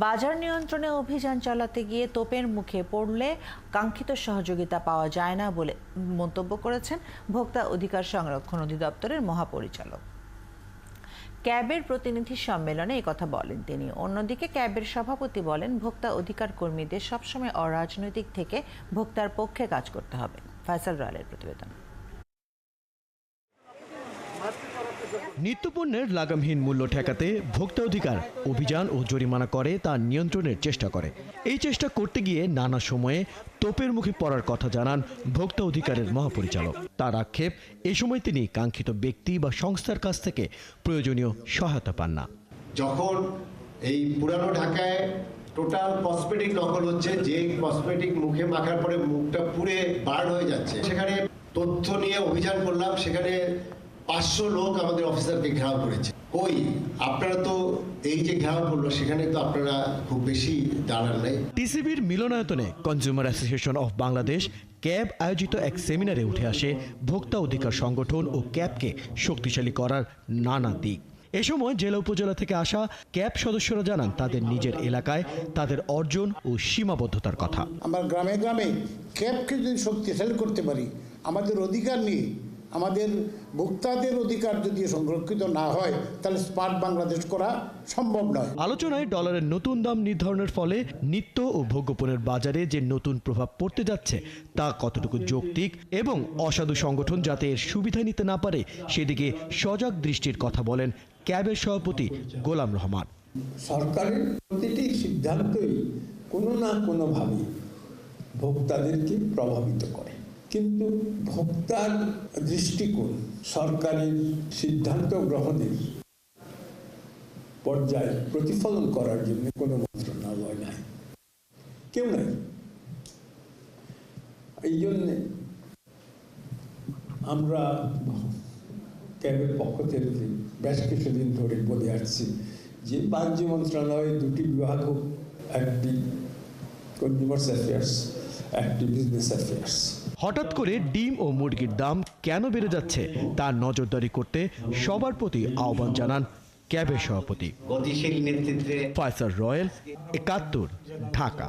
বাজার নিয়ন্ত্রণে অভিযান চালাতে গিয়ে তোপের মুখে পড়লে কাঙ্ক্ষিত সহযোগিতা পাওয়া যায় না বলে মন্তব্য করেছেন ভোক্তা অধিকার সংরক্ষণ অধিদপ্তরের মহাপরিচালক। ক্যাবের প্রতিনিধি সম্মেলনে একথা বলেন তিনি। অন্যদিকে ক্যাবের সভাপতি বলেন, ভোক্তা অধিকার কর্মীদের সবসময় অরাজনৈতিক থেকে ভোক্তার পক্ষে কাজ করতে হবে। ফয়সাল রয়েলের প্রতিবেদন। নিত্যপণ্যের লাগামহীন মূল্য ঠেকাতে ভোক্তা অধিকার অভিযান ও জরিমানা করে তা নিয়ন্ত্রণের চেষ্টা করে। এই চেষ্টা করতে গিয়ে নানা সময়ে তোপের মুখে পড়ার কথা জানান ভোক্তা অধিকারের মহাপরিচালক। তার আক্ষেপ, এ সময় তিনি কাঙ্ক্ষিত ব্যক্তি বা সংস্থার কাছ থেকে প্রয়োজনীয় সহায়তা পান না। যখন এই পুরানো ঢাকায় টোটাল কসমেটিক নকল হচ্ছে, যে কসমেটিক মুখে মাখার পরে মুখটা পুড়ে বার্ন হয়ে যাচ্ছে, সেখানে তথ্য নিয়ে অভিযান করলাম, সেখানে 500 লোক আমাদের অফিসারকে ঘেরাও করেছে। কই আপনারা তো এই যে ঘেরাও করলো, সেখানে তো আপনারা খুব বেশি দাঁড়ান নাই। টিসিবির মিলনায়তনে consumer association of Bangladesh cab আয়োজিত এক সেমিনারে উঠে আসে ভোক্তা অধিকার সংগঠন ও ক্যাবকে শক্তিশালী করার নানা দিক। এ সময় জেলা উপজেলা থেকে আসা ক্যাব সদস্যরা জানান তাদের নিজের এলাকায় তাদের অর্জন ও সীমাবদ্ধতার কথা। আমরা গ্রামে গ্রামে ক্যাবকে যদি শক্তিশালী করতে পারি, আমাদের অধিকার নিয়ে, আমাদের ভোক্তাদের অধিকার যদি সংরক্ষিত না হয়, তাহলে স্মার্ট বাংলাদেশ করা সম্ভব নয়। আলোচনায় ডলারের নতুন দাম নির্ধারণের ফলে নিত্য ও ভোগ্যপণ্যের বাজারে যে নতুন প্রভাব পড়তে যাচ্ছে তা কতটুকু যৌক্তিক এবং অসাধু সংগঠন যাতে এর সুবিধা নিতে না পারে সেদিকে সজাগ দৃষ্টির কথা বলেন ক্যাবের সভাপতি গোলাম রহমান। সরকারের প্রতিটি সিদ্ধান্তই কোনো না কোনোভাবে ভোক্তাদেরকে প্রভাবিত করে, কিন্তু ভোক্তার দৃষ্টিকোণ সরকারের সিদ্ধান্ত গ্রহণের পর্যায়ে প্রতিফলন করার জন্য কোনো মন্ত্রণালয় নাই, কেউ নাই। এই জন্যে আমরা ক্যাবের পক্ষ থেকে বেশ কিছুদিন ধরে বলে আসছি যে বাণিজ্য মন্ত্রণালয়ে 2টি বিভাগ হোক, একটি কনজিউমার অ্যাফেয়ার্স, একটি বিজনেস অ্যাফেয়ার্স। হঠাৎ করে ডিম ও মুরগির দাম কেন বেড়ে যাচ্ছে তা নজরদারি করতে সবার প্রতি আহ্বান জানান ক্যাবের সভাপতি। গতিশীল নেতৃত্বে ফয়সাল রয়েল, 71, ঢাকা।